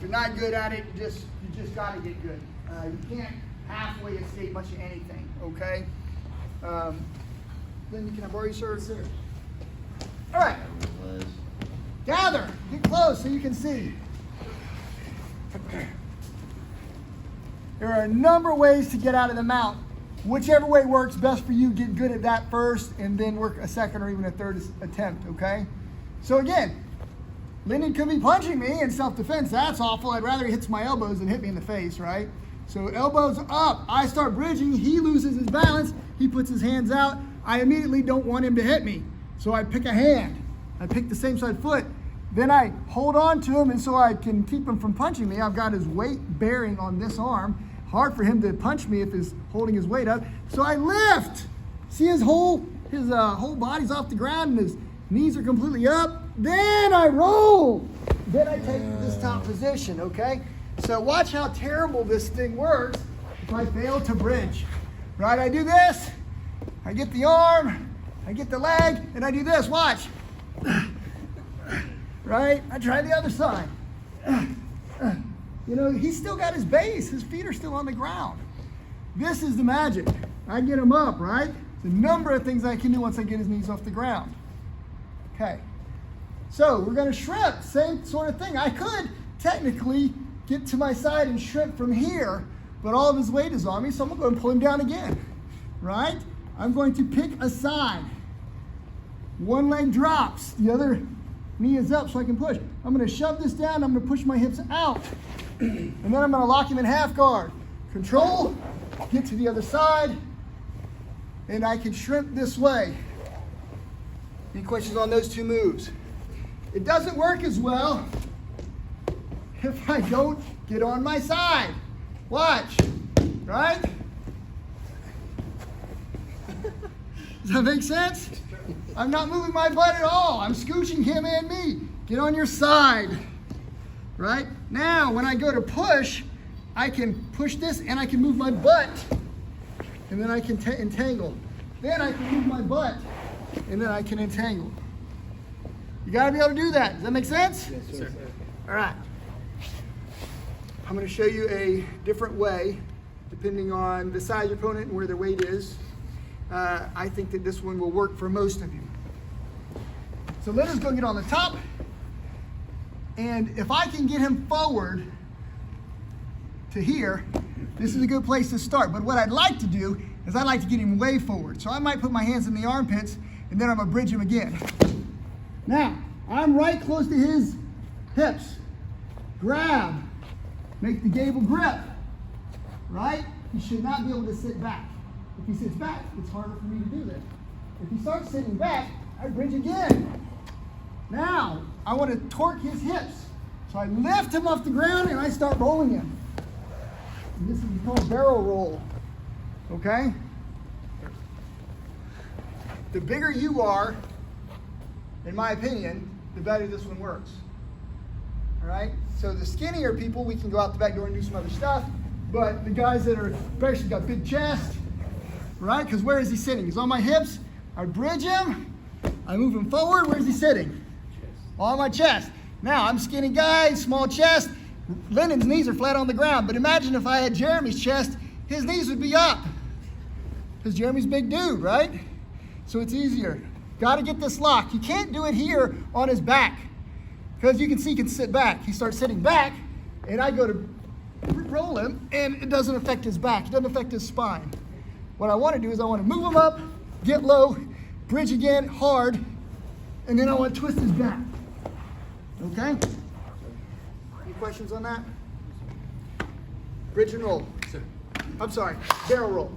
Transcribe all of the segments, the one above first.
you're not good at it, you just got to get good. You can't halfway escape much of anything, okay? Then can I borrow you, sir? Sir. All right. Gather. Get close so you can see. There are a number of ways to get out of the mount. Whichever way works best for you, get good at that first and then work a second or even a third attempt, okay? So again, Lyndon could be punching me in self-defense. That's awful. I'd rather he hits my elbows than hit me in the face, right? So elbows up. I start bridging. He loses his balance. He puts his hands out. I immediately don't want him to hit me. So I pick a hand. I pick the same side foot. Then I hold on to him and so I can keep him from punching me. I've got his weight bearing on this arm. Hard for him to punch me if he's holding his weight up. So I lift. See his whole body's off the ground and his knees are completely up. Then I roll. Then I take this top position, okay? So watch how terrible this thing works if I fail to bridge. Right, I do this. I get the arm. I get the leg. And I do this. Watch. Right? I try the other side. You know, he's still got his base. His feet are still on the ground. This is the magic. I get him up, right? There's a number of things I can do once I get his knees off the ground. Okay. So we're going to shrimp. Same sort of thing. I could technically get to my side and shrimp from here, but all of his weight is on me, so I'm going to go and pull him down again. Right? I'm going to pick a side. One leg drops. The other knee is up so I can push. I'm going to shove this down. I'm going to push my hips out. And then I'm going to lock him in half guard. Control, get to the other side, and I can shrimp this way. Any questions on those two moves? It doesn't work as well if I don't get on my side. Watch, right? Does that make sense? I'm not moving my butt at all. I'm scooching him and me. Get on your side, right? Now, when I go to push, I can push this and I can move my butt, and then I can entangle. Then I can move my butt, and then I can entangle. You got to be able to do that. Does that make sense? Yes, sir. All right. I'm going to show you a different way, depending on the size of your opponent and where their weight is. I think that this one will work for most of you. So Leonard's going to get on the top. And if I can get him forward to here, this is a good place to start. But what I'd like to do is I'd like to get him way forward. So I might put my hands in the armpits, and then I'm going to bridge him again. Now, I'm right close to his hips. Grab. Make the gable grip. Right? He should not be able to sit back. If he sits back, it's harder for me to do that. If he starts sitting back, I bridge again. Now, I want to torque his hips. So I lift him off the ground and I start rolling him. And this is called barrel roll. Okay? The bigger you are, in my opinion, the better this one works. All right? So the skinnier people, we can go out the back door and do some other stuff. But the guys that are especially got big chest, right? Because where is he sitting? He's on my hips. I bridge him. I move him forward. Where's he sitting? On my chest. Now, I'm a skinny guy, small chest. Lyndon's knees are flat on the ground. But imagine if I had Jeremy's chest, his knees would be up. Because Jeremy's a big dude, right? So it's easier. Got to get this lock. You can't do it here on his back. Because you can see he can sit back. He starts sitting back, and I go to roll him, and it doesn't affect his back. It doesn't affect his spine. What I want to do is I want to move him up, get low, bridge again, hard, and then I want to twist his back. Okay? Any questions on that? Bridge and roll. Sir. I'm sorry, barrel roll.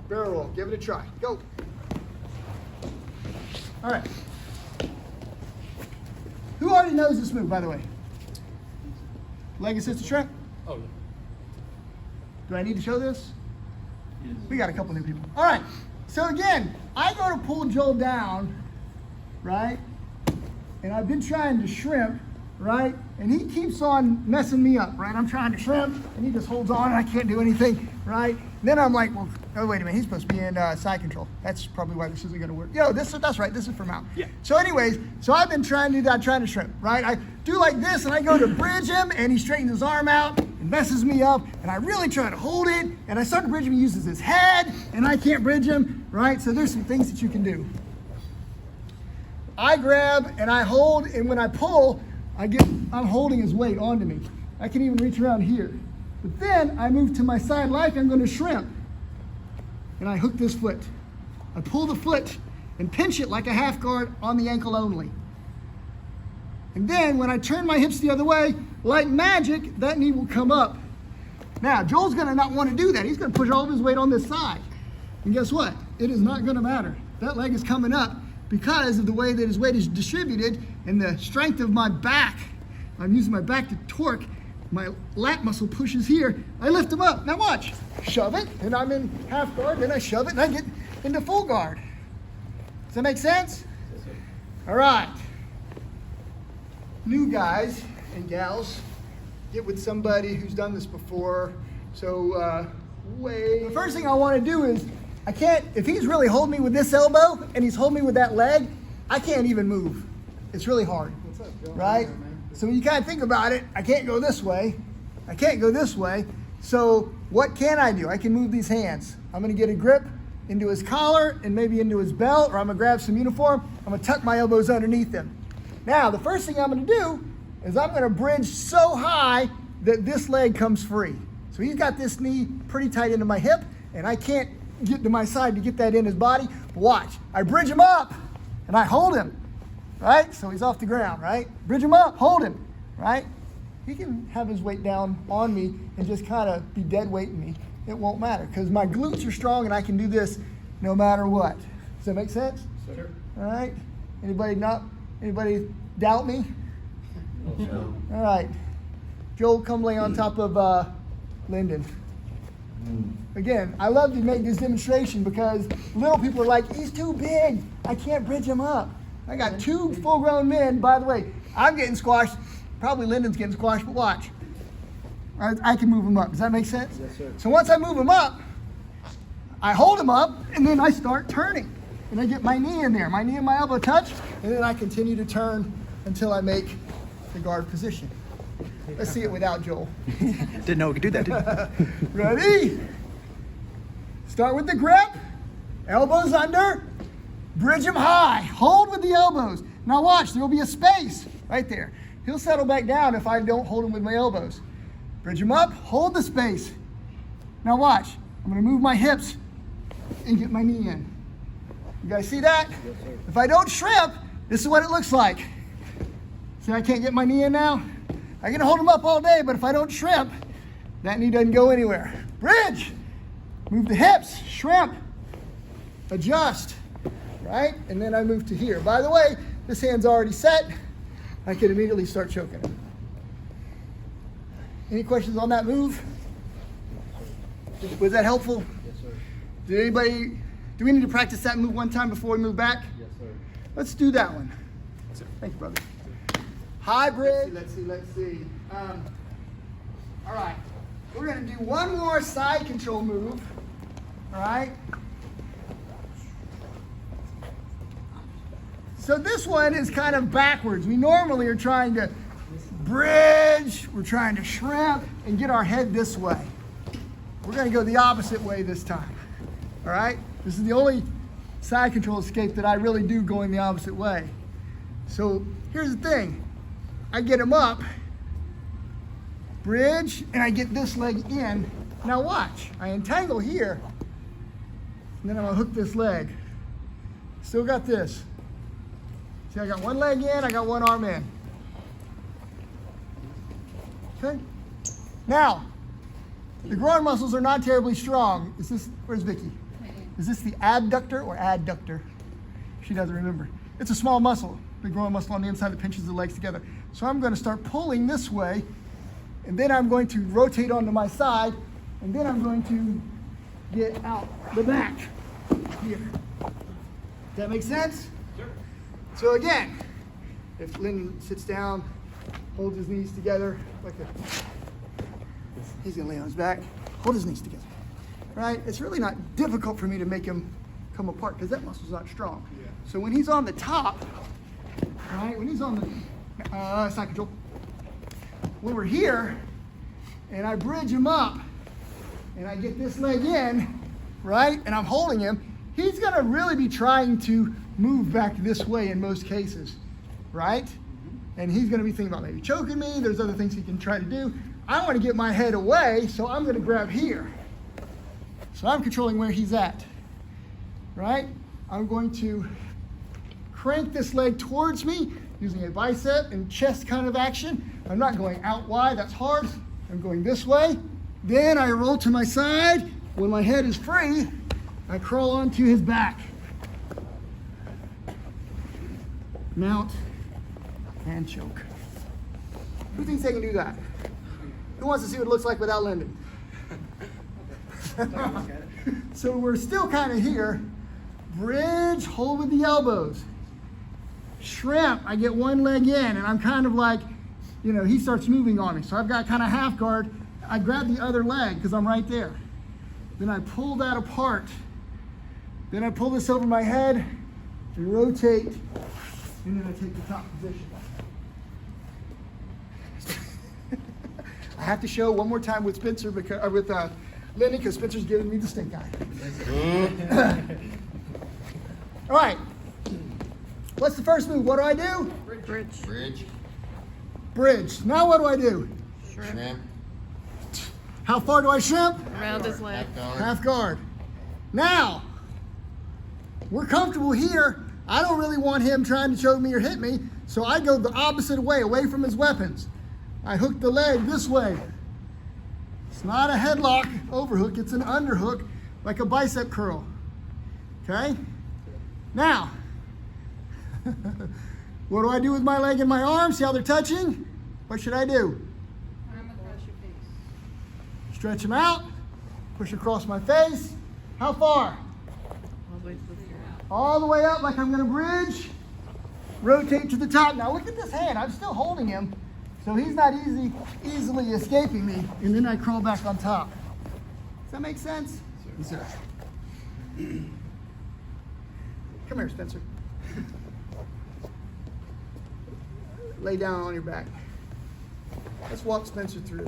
Barrel roll. Give it a try. Go. All right. Who already knows this move, by the way? Leg assisted shrimp? Oh, yeah. Do I need to show this? Yes. We got a couple new people. All right. So again, I go to pull Joel down, right? And I've been trying to shrimp, right? And he keeps on messing me up, right? I'm trying to shrimp, and he just holds on, and I can't do anything, right? And then I'm like, well, oh, wait a minute, he's supposed to be in side control. That's probably why this isn't gonna work. That's right, this is for mount. Yeah. So anyways, so I've been trying to do that, trying to shrimp, right? I do like this, and I go to bridge him, and he straightens his arm out, and messes me up, and I really try to hold it, and I start to bridge him, he uses his head, and I can't bridge him, right? So there's some things that you can do. I grab, and I hold, and when I pull, I'm holding his weight onto me. I can even reach around here. But then I move to my side like I'm gonna shrimp. And I hook this foot. I pull the foot and pinch it like a half guard on the ankle only. And then when I turn my hips the other way, like magic, that knee will come up. Now, Joel's gonna not wanna do that. He's gonna push all of his weight on this side. And guess what? It is not gonna matter. That leg is coming up because of the way that his weight is distributed and the strength of my back. I'm using my back to torque. My lat muscle pushes here. I lift him up. Now watch. Shove it, and I'm in half guard. Then I shove it, and I get into full guard. Does that make sense? Yes, sir. All right. New guys and gals, get with somebody who's done this before. So the first thing I want to do is, if he's really holding me with this elbow and he's holding me with that leg, I can't even move. It's really hard, right? So when you kind of think about it, I can't go this way. I can't go this way. So what can I do? I can move these hands. I'm gonna get a grip into his collar and maybe into his belt, or I'm gonna grab some uniform. I'm gonna tuck my elbows underneath him. Now, the first thing I'm gonna do is I'm gonna bridge so high that this leg comes free. So he's got this knee pretty tight into my hip, and I can't get to my side to get that in his body. But watch, I bridge him up and I hold him, right? So he's off the ground, right? Bridge him up, hold him, right? He can have his weight down on me and just kind of be dead weighting me. It won't matter because my glutes are strong and I can do this no matter what. Does that make sense? Sure. All right. Anybody doubt me? No. All right. Joel, come lay on top of Lyndon. Again, I love to make this demonstration because little people are like, he's too big. I can't bridge him up. I got two full-grown men. By the way, I'm getting squashed. Probably Lyndon's getting squashed, but watch. I can move him up. Does that make sense? Yes, sir. So once I move him up, I hold him up, and then I start turning. And I get my knee in there. My knee and my elbow touch, and then I continue to turn until I make the guard position. Let's see it without Joel. Didn't know we could do that, did you? Ready? Start with the grip. Elbows under. Bridge him high. Hold with the elbows. Now watch, there will be a space right there. He'll settle back down if I don't hold him with my elbows. Bridge him up. Hold the space. Now watch. I'm going to move my hips and get my knee in. You guys see that? Yes, sir. If I don't shrimp, this is what it looks like. See, I can't get my knee in now? I can hold him up all day, but if I don't shrimp, that knee doesn't go anywhere. Bridge. Move the hips. Shrimp. Adjust. Right? And then I move to here. By the way, this hand's already set. I can immediately start choking him. Any questions on that move? Was that helpful? Yes, sir. Do we need to practice that move one time before we move back? Yes, sir. Let's do that one. Thank you, brother. Hybrid. Let's see. All right. We're going to do one more side control move. All right. So this one is kind of backwards. We normally are trying to bridge, we're trying to shrimp, and get our head this way. We're going to go the opposite way this time. All right? This is the only side control escape that I really do going the opposite way. So here's the thing. I get him up, bridge, and I get this leg in. Now watch. I entangle here, and then I'm going to hook this leg. Still got this. See, I got one leg in, I got one arm in. Okay? Now, the groin muscles are not terribly strong. Where's Vicky? Is this the abductor or adductor? She doesn't remember. It's a small muscle, the groin muscle on the inside that pinches the legs together. So I'm going to start pulling this way, and then I'm going to rotate onto my side, and then I'm going to get out the back here. Does that make sense? Sure. So again, if Lyndon sits down, Holds his knees together like a, he's gonna lay on his back, hold his knees together, right? It's really not difficult for me to make him come apart because that muscle's not strong. So when he's on the top, right, when he's on the side control, when we're here and I bridge him up and I get this leg in, right, and I'm holding him, he's gonna really be trying to move back this way in most cases, right? And he's gonna be thinking about maybe choking me. There's other things he can try to do. I wanna get my head away, so I'm gonna grab here. So I'm controlling where he's at, right? I'm going to crank this leg towards me using a bicep and chest kind of action. I'm not going out wide, that's hard. I'm going this way. Then I roll to my side. When my head is free, I crawl onto his back. Mount and choke. Who thinks they can do that? Who wants to see what it looks like without Lyndon? So we're still kind of here. Bridge, hold with the elbows. Shrimp, I get one leg in and I'm kind of like, you know, he starts moving on me. So I've got kind of half guard. I grab the other leg because I'm right there. Then I pull that apart. Then I pull this over my head and rotate, and then I take the top position. I have to show one more time with Spencer because with Lenny because Spencer's giving me the stink eye. All right. What's the first move? What do I do? Bridge. Bridge. Bridge. Now what do I do? Shrimp. How far do I shrimp? Around his leg. Half guard. Now, we're comfortable here. I don't really want him trying to choke me or hit me, so I go the opposite way, away from his weapons. I hook the leg this way. It's not a headlock overhook, it's an underhook, like a bicep curl. Okay? Now, what do I do with my leg and my arm? See how they're touching? What should I do? Stretch them out, push across my face. How far? All the way up like I'm gonna bridge. Rotate to the top. Now look at this hand, I'm still holding him, so he's not easily escaping me. And then I crawl back on top. Does that make sense? Yes, sir. Come here, Spencer. Lay down on your back. Let's walk Spencer through.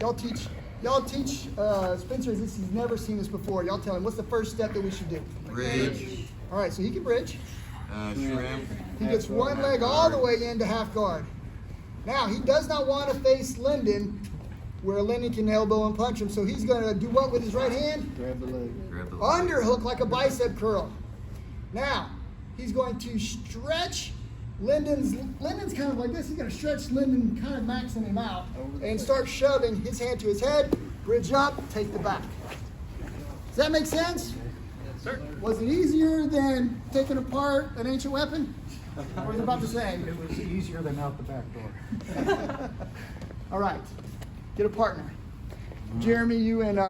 Y'all teach Spencer as if he's never seen this before. Y'all tell him, what's the first step that we should do? Bridge. All right, so he can bridge. Shrimp. He gets one leg all the way into half guard. Now, he does not want to face Lyndon where Lyndon can elbow and punch him, so he's going to do what with his right hand? Grab the leg. Underhook like a bicep curl. Now, he's going to stretch Lyndon's kind of like this. He's going to stretch Lyndon, kind of maxing him out, and start shoving his hand to his head, bridge up, take the back. Does that make sense? Yes, sir. Was it easier than taking apart an ancient weapon? Or is it about the same? It was easier than out the back door. All right, get a partner. Jeremy, you and